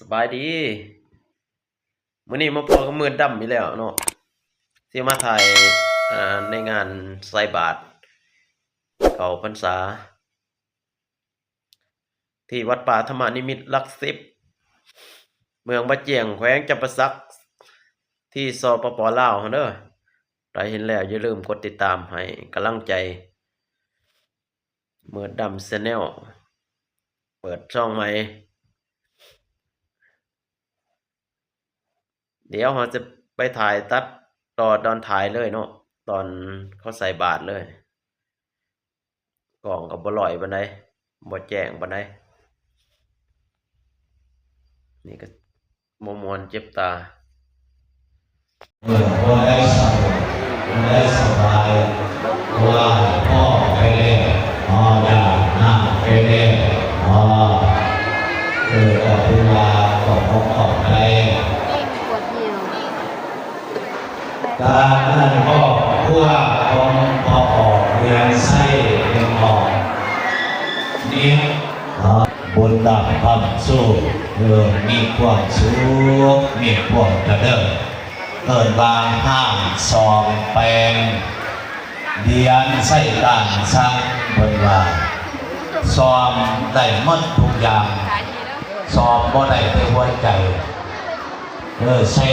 สบายดีมื้อนี้มาพอกับมือดำอีกแล้วเนาะสิมาถ่ายในงานใส่บาตรเข้าพรรษาที่วัดป่าธรรมนิมิตรหลัก10เมืองบะเจียงแขวงจำปาสักที่สปป.ลาวเด้อใครเห็นแล้วอย่าลืมกดติดตามให้กำลังใจมือดำ Channel เปิดช่องใหม่เดี๋ยวเราจะไปถ่ายตัดต่อตอนถ่ายเลยเนาะตอนเขาใส่บาตรเลยกล้องก็บ่ร่อยปานใดบ่แจ้งปานใดนี่ก็บ่ม่วนเจ็บตาบ่ได้สบายบ่ได้สบายว่าพ่อไปเล่พ่อยาหน้าไปเล่พ่อกับเวลาของใจการนั่นพ่อผู้ว่าของพ่อออกเรียนไส้เป็นออกนี้บุญดับความสู้มีความสุขมีความกระเดิดเกิดบางห้างซองแปลงเดียนไส้ต่างช่างบนว่าซอมได้หมดทุกอย่างซอมบ่ได้ในหัวใจเซ่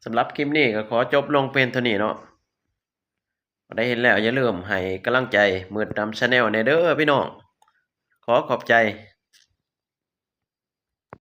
สำหรับคลิปนี้ก็ขอจบลงเพียงเท่านี้เนาะได้เห็นแล้วอย่าลืมให้กำลังใจมืดดำ Channel ในเด้อพี่น้องขอบใจ